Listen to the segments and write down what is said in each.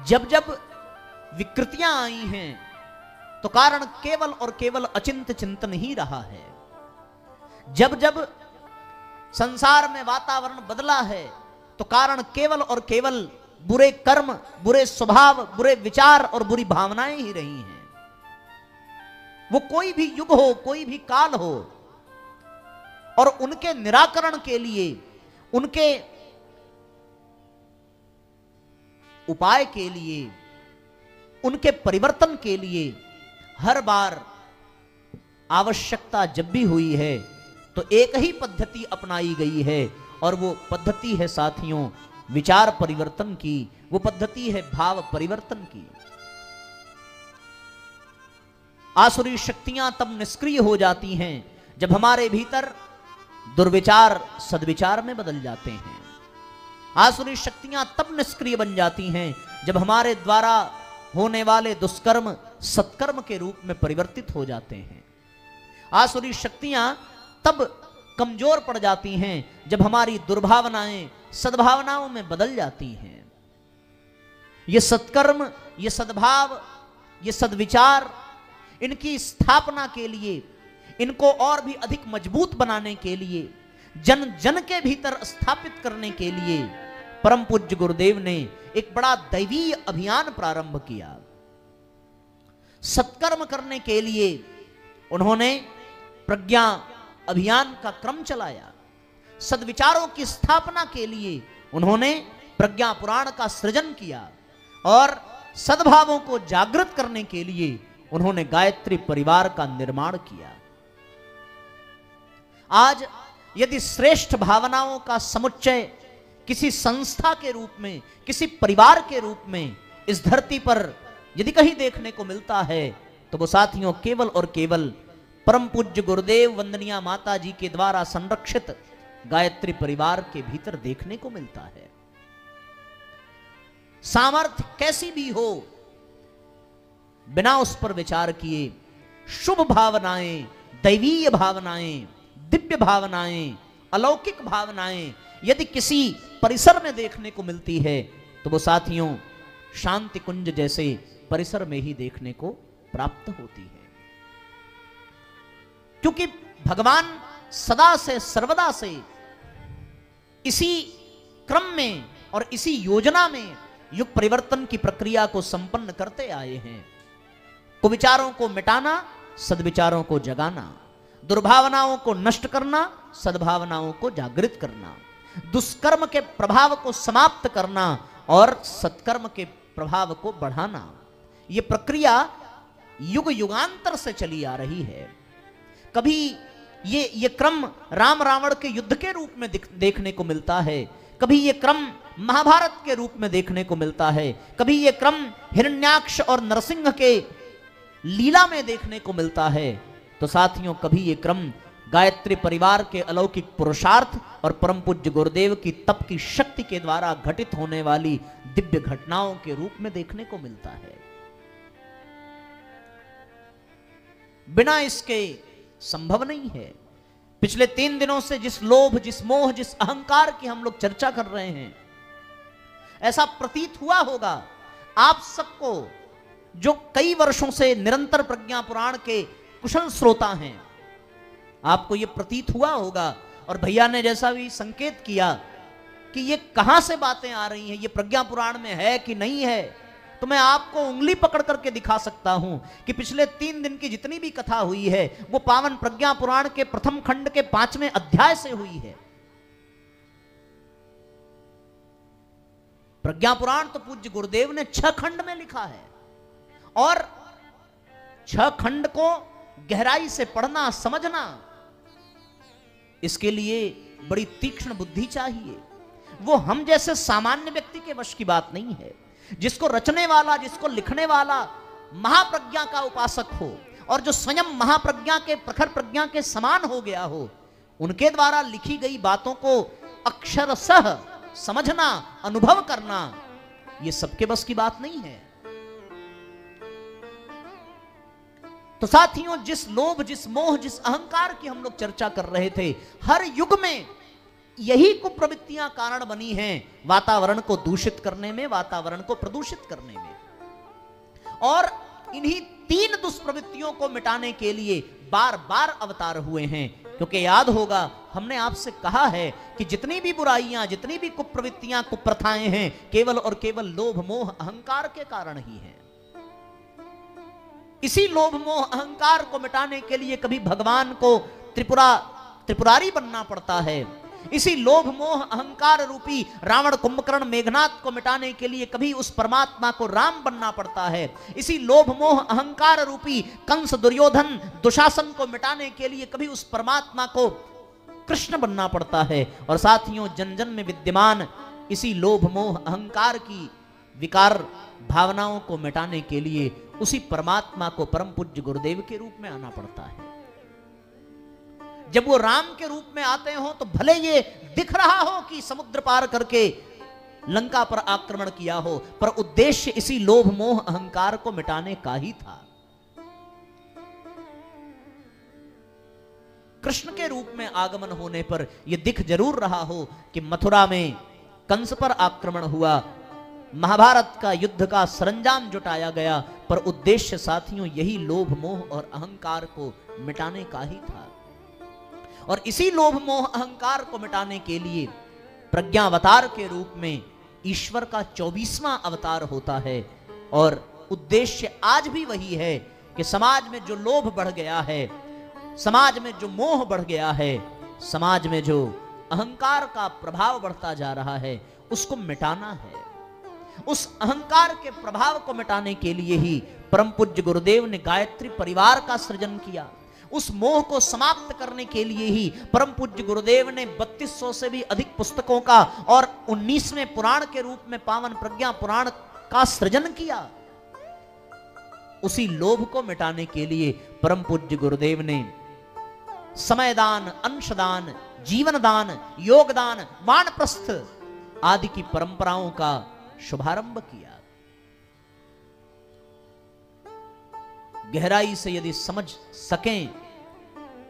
जब जब विकृतियां आई हैं तो कारण केवल और केवल अचिंत चिंतन ही रहा है। जब जब संसार में वातावरण बदला है तो कारण केवल और केवल बुरे कर्म, बुरे स्वभाव, बुरे विचार और बुरी भावनाएं ही रही हैं। वो कोई भी युग हो, कोई भी काल हो, और उनके निराकरण के लिए, उनके उपाय के लिए, उनके परिवर्तन के लिए हर बार आवश्यकता जब भी हुई है तो एक ही पद्धति अपनाई गई है, और वो पद्धति है साथियों विचार परिवर्तन की, वो पद्धति है भाव परिवर्तन की। आसुरी शक्तियां तब निष्क्रिय हो जाती हैं जब हमारे भीतर दुर्विचार सद्विचार में बदल जाते हैं। आसुरी शक्तियां तब निष्क्रिय बन जाती हैं जब हमारे द्वारा होने वाले दुष्कर्म सत्कर्म के रूप में परिवर्तित हो जाते हैं। आसुरी शक्तियां तब कमजोर पड़ जाती हैं जब हमारी दुर्भावनाएं सद्भावनाओं में बदल जाती हैं। ये सत्कर्म, ये सद्भाव, ये सद्विचार, इनकी स्थापना के लिए, इनको और भी अधिक मजबूत बनाने के लिए, जन जन के भीतर स्थापित करने के लिए परम पूज्य गुरुदेव ने एक बड़ा दैवीय अभियान प्रारंभ किया। सत्कर्म करने के लिए उन्होंने प्रज्ञा अभियान का क्रम चलाया। सद्विचारों की स्थापना के लिए उन्होंने प्रज्ञा पुराण का सृजन किया, और सद्भावों को जागृत करने के लिए उन्होंने गायत्री परिवार का निर्माण किया। आज यदि श्रेष्ठ भावनाओं का समुच्चय किसी संस्था के रूप में, किसी परिवार के रूप में इस धरती पर यदि कहीं देखने को मिलता है तो वो साथियों केवल और केवल परम पूज्य गुरुदेव वंदनिया माता जी के द्वारा संरक्षित गायत्री परिवार के भीतर देखने को मिलता है। सामर्थ्य कैसी भी हो, बिना उस पर विचार किए शुभ भावनाएं, दैवीय भावनाएं, दिव्य भावनाएं, अलौकिक भावनाएं यदि किसी परिसर में देखने को मिलती है तो वो साथियों शांति कुंज जैसे परिसर में ही देखने को प्राप्त होती है। क्योंकि भगवान सदा से सर्वदा से इसी क्रम में और इसी योजना में युग परिवर्तन की प्रक्रिया को संपन्न करते आए हैं। कुविचारों को मिटाना, सद्विचारों को जगाना, दुर्भावनाओं को नष्ट करना, सद्भावनाओं को जागृत करना, दुष्कर्म के प्रभाव को समाप्त करना और सत्कर्म के प्रभाव को बढ़ाना। यह प्रक्रिया युग युगांतर से चली आ रही है। कभी ये क्रम राम रावण के युद्ध के रूप में देखने को मिलता है, कभी ये क्रम महाभारत के रूप में देखने को मिलता है, कभी ये क्रम हिरण्याक्ष और नरसिंह के लीला में देखने को मिलता है, तो साथियों कभी ये क्रम गायत्री परिवार के अलौकिक पुरुषार्थ और परम पूज्य गुरुदेव की तप की शक्ति के द्वारा घटित होने वाली दिव्य घटनाओं के रूप में देखने को मिलता है। बिना इसके संभव नहीं है। पिछले 3 दिनों से जिस लोभ, जिस मोह, जिस अहंकार की हम लोग चर्चा कर रहे हैं, ऐसा प्रतीत हुआ होगा आप सबको जो कई वर्षों से निरंतर प्रज्ञा पुराण के कुशल श्रोता हैं। आपको यह प्रतीत हुआ होगा, और भैया ने जैसा भी संकेत किया कि ये कहां से बातें आ रही हैं, ये प्रज्ञा पुराण में है कि नहीं है, तो मैं आपको उंगली पकड़ करके दिखा सकता हूं कि पिछले 3 दिन की जितनी भी कथा हुई है वो पावन प्रज्ञा पुराण के प्रथम खंड के 5वें अध्याय से हुई है। प्रज्ञा पुराण तो पूज्य गुरुदेव ने 6 खंड में लिखा है, और 6 खंड को गहराई से पढ़ना, समझना, इसके लिए बड़ी तीक्ष्ण बुद्धि चाहिए। वो हम जैसे सामान्य व्यक्ति के वश की बात नहीं है। जिसको रचने वाला, जिसको लिखने वाला महाप्रज्ञा का उपासक हो, और जो स्वयं महाप्रज्ञा के, प्रखर प्रज्ञा के समान हो गया हो, उनके द्वारा लिखी गई बातों को अक्षरशः समझना, अनुभव करना, ये सबके बस की बात नहीं है। तो साथियों, जिस लोभ, जिस मोह, जिस अहंकार की हम लोग चर्चा कर रहे थे, हर युग में यही कुप्रवृत्तियां कारण बनी हैं वातावरण को दूषित करने में, वातावरण को प्रदूषित करने में। और इन्हीं 3 दुष्प्रवृत्तियों को मिटाने के लिए बार बार अवतार हुए हैं। क्योंकि याद होगा हमने आपसे कहा है कि जितनी भी बुराइयां, जितनी भी कुप्रवृत्तियां, कुप्रथाएं हैं, केवल और केवल लोभ मोह अहंकार के कारण ही हैं। इसी लोभ मोह अहंकार को मिटाने के लिए कभी भगवान को त्रिपुरारी बनना पड़ता है। इसी लोभ मोह अहंकार रूपी रावण कुंभकर्ण मेघनाथ को मिटाने के लिए कभी उस परमात्मा को राम बनना पड़ता है। इसी लोभ मोह अहंकार रूपी कंस दुर्योधन दुशासन को मिटाने के लिए कभी उस परमात्मा को कृष्ण बनना पड़ता है। और साथियों, जन जन में विद्यमान इसी लोभ मोह अहंकार की विकार भावनाओं को मिटाने के लिए उसी परमात्मा को परम पूज्य गुरुदेव के रूप में आना पड़ता है। जब वो राम के रूप में आते हो तो भले ये दिख रहा हो कि समुद्र पार करके लंका पर आक्रमण किया हो, पर उद्देश्य इसी लोभ मोह अहंकार को मिटाने का ही था। कृष्ण के रूप में आगमन होने पर यह दिख जरूर रहा हो कि मथुरा में कंस पर आक्रमण हुआ, महाभारत का युद्ध का सरंजाम जुटाया गया, पर उद्देश्य साथियों यही लोभ मोह और अहंकार को मिटाने का ही था। और इसी लोभ मोह अहंकार को मिटाने के लिए प्रज्ञावतार के रूप में ईश्वर का 24वां अवतार होता है। और उद्देश्य आज भी वही है कि समाज में जो लोभ बढ़ गया है, समाज में जो मोह बढ़ गया है, समाज में जो अहंकार का प्रभाव बढ़ता जा रहा है, उसको मिटाना है। उस अहंकार के प्रभाव को मिटाने के लिए ही परम पूज्य गुरुदेव ने गायत्री परिवार का सृजन किया। उस मोह को समाप्त करने के लिए ही परम पूज्य गुरुदेव ने 3200 से भी अधिक पुस्तकों का और 19वें पुराण के रूप में पावन प्रज्ञा पुराण का सृजन किया। उसी लोभ को मिटाने के लिए परम पूज्य गुरुदेव ने समयदान, अंशदान, जीवनदान, योगदान, वानप्रस्थ आदि की परंपराओं का शुभारंभ किया। गहराई से यदि समझ सकें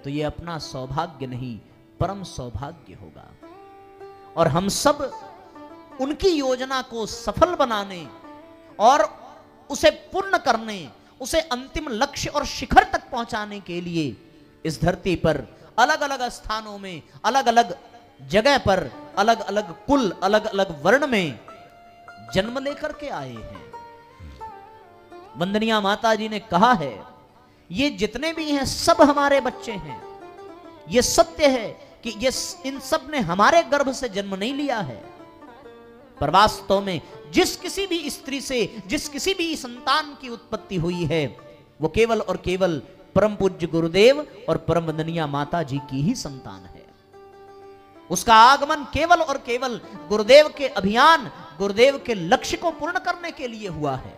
तो यह अपना सौभाग्य नहीं, परम सौभाग्य होगा। और हम सब उनकी योजना को सफल बनाने और उसे पूर्ण करने, उसे अंतिम लक्ष्य और शिखर तक पहुंचाने के लिए इस धरती पर अलग अलग स्थानों में, अलग अलग जगह पर, अलग अलग कुल, अलग अलग वर्ण में जन्म लेकर के आए हैं। वंदनिया माता जी ने कहा है, ये जितने भी हैं सब हमारे बच्चे हैं। ये सत्य है कि ये इन सब ने हमारे गर्भ से जन्म नहीं लिया है, पर वास्तव में जिस किसी भी स्त्री से, जिस किसी भी संतान की उत्पत्ति हुई है, वो केवल और केवल परम पूज्य गुरुदेव और परम वंदनिया माता जी की ही संतान है। उसका आगमन केवल और केवल गुरुदेव के अभियान, गुरुदेव के लक्ष्य को पूर्ण करने के लिए हुआ है।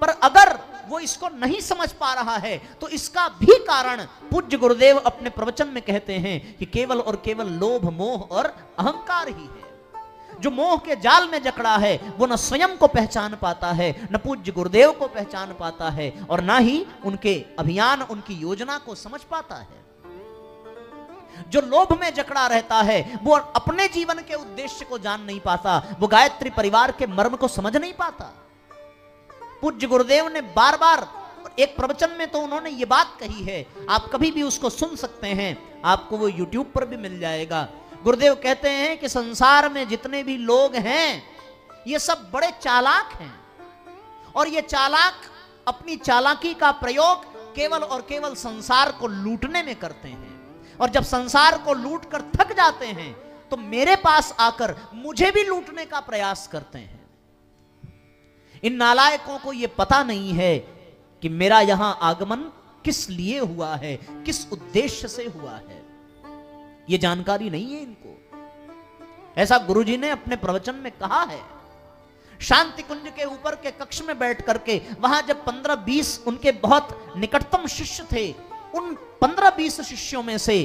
पर अगर वो इसको नहीं समझ पा रहा है तो इसका भी कारण पूज्य गुरुदेव अपने प्रवचन में कहते हैं कि केवल और केवल लोभ मोह और अहंकार ही है। जो मोह के जाल में जकड़ा है वो न स्वयं को पहचान पाता है, न पूज्य गुरुदेव को पहचान पाता है, और ना ही उनके अभियान, उनकी योजना को समझ पाता है। जो लोभ में जकड़ा रहता है वो अपने जीवन के उद्देश्य को जान नहीं पाता, वो गायत्री परिवार के मर्म को समझ नहीं पाता। पूज्य गुरुदेव ने बार बार एक प्रवचन में तो उन्होंने ये बात कही है, आप कभी भी उसको सुन सकते हैं, आपको वो YouTube पर भी मिल जाएगा। गुरुदेव कहते हैं कि संसार में जितने भी लोग हैं ये सब बड़े चालाक हैं, और ये चालाक अपनी चालाकी का प्रयोग केवल और केवल संसार को लूटने में करते हैं। और जब संसार को लूट कर थक जाते हैं तो मेरे पास आकर मुझे भी लूटने का प्रयास करते हैं। इन नालायकों को यह पता नहीं है कि मेरा यहां आगमन किस लिए हुआ है, किस उद्देश्य से हुआ है, यह जानकारी नहीं है इनको। ऐसा गुरुजी ने अपने प्रवचन में कहा है। शांति कुंज के ऊपर के कक्ष में बैठ करके वहां जब 15-20 उनके बहुत निकटतम शिष्य थे, उन 15-20 शिष्यों में से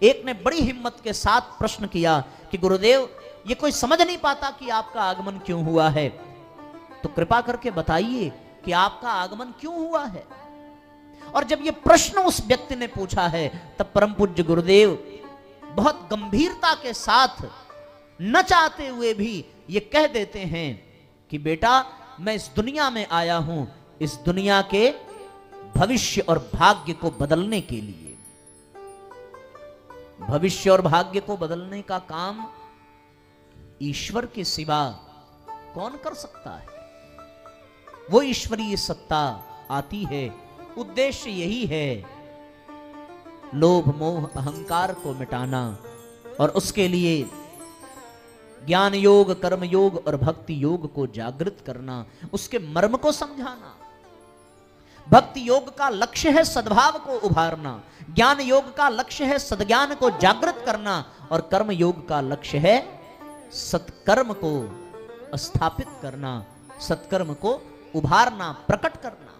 एक ने बड़ी हिम्मत के साथ प्रश्न किया कि गुरुदेव ये कोई समझ नहीं पाता कि आपका आगमन क्यों हुआ है, तो कृपा करके बताइए कि आपका आगमन क्यों हुआ है। और जब ये प्रश्न उस व्यक्ति ने पूछा है तब परम पूज्य गुरुदेव बहुत गंभीरता के साथ न चाहते हुए भी ये कह देते हैं कि बेटा मैं इस दुनिया में आया हूं इस दुनिया के भविष्य और भाग्य को बदलने के लिए। भविष्य और भाग्य को बदलने का काम ईश्वर के सिवा कौन कर सकता है? वो ईश्वरीय सत्ता आती है, उद्देश्य यही है लोभ मोह अहंकार को मिटाना और उसके लिए ज्ञान योग कर्म योग और भक्ति योग को जागृत करना, उसके मर्म को समझाना। भक्ति योग का लक्ष्य है सद्भाव को उभारना, ज्ञान योग का लक्ष्य है सद्ज्ञान को जागृत करना और कर्म योग का लक्ष्य है सत्कर्म को स्थापित करना, सत्कर्म को उभारना, प्रकट करना।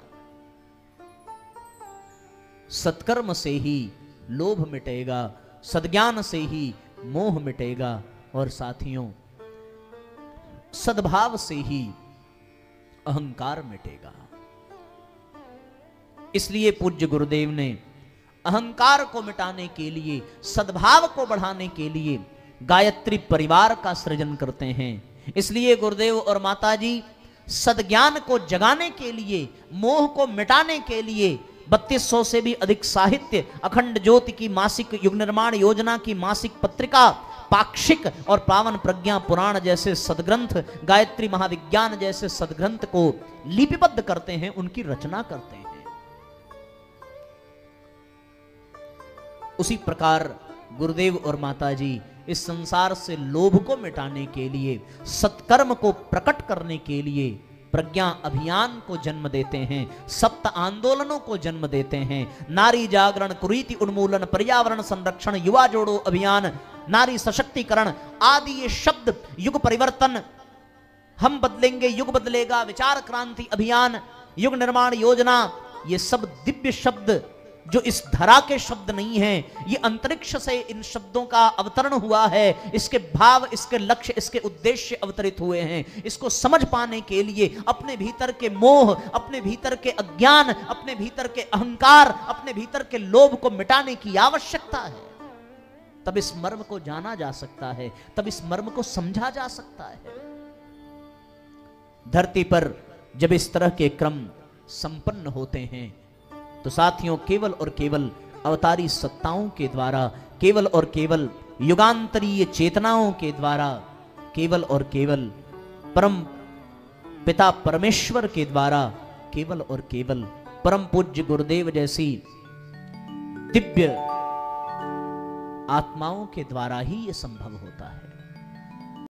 सत्कर्म से ही लोभ मिटेगा, सद्ज्ञान से ही मोह मिटेगा और साथियों सद्भाव से ही अहंकार मिटेगा। इसलिए पूज्य गुरुदेव ने अहंकार को मिटाने के लिए, सद्भाव को बढ़ाने के लिए गायत्री परिवार का सृजन करते हैं। इसलिए गुरुदेव और माताजी सद्ज्ञान को जगाने के लिए, मोह को मिटाने के लिए 3200 से भी अधिक साहित्य, अखंड ज्योति की मासिक, युग निर्माण योजना की मासिक पत्रिका, पाक्षिक और पावन प्रज्ञा पुराण जैसे सदग्रंथ, गायत्री महाविज्ञान जैसे सदग्रंथ को लिपिबद्ध करते हैं, उनकी रचना करते हैं। उसी प्रकार गुरुदेव और माताजी इस संसार से लोभ को मिटाने के लिए, सत्कर्म को प्रकट करने के लिए प्रज्ञा अभियान को जन्म देते हैं, सप्त आंदोलनों को जन्म देते हैं। नारी जागरण, कुरीति उन्मूलन, पर्यावरण संरक्षण, युवा जोड़ो अभियान, नारी सशक्तिकरण आदि ये शब्द, युग परिवर्तन, हम बदलेंगे युग बदलेगा, विचार क्रांति अभियान, युग निर्माण योजना, ये सब दिव्य शब्द जो इस धरा के शब्द नहीं हैं, ये अंतरिक्ष से इन शब्दों का अवतरण हुआ है। इसके भाव, इसके लक्ष्य, इसके उद्देश्य अवतरित हुए हैं। इसको समझ पाने के लिए अपने भीतर के मोह, अपने भीतर के अज्ञान, अपने भीतर के अहंकार, अपने भीतर के लोभ को मिटाने की आवश्यकता है। तब इस मर्म को जाना जा सकता है, तब इस मर्म को समझा जा सकता है। धरती पर जब इस तरह के क्रम संपन्न होते हैं तो साथियों केवल और केवल अवतारी सत्ताओं के द्वारा, केवल और केवल युगांतरीय चेतनाओं के द्वारा, केवल और केवल परम पिता परमेश्वर के द्वारा, केवल और केवल परम पूज्य गुरुदेव जैसी दिव्य आत्माओं के द्वारा ही यह संभव होता है।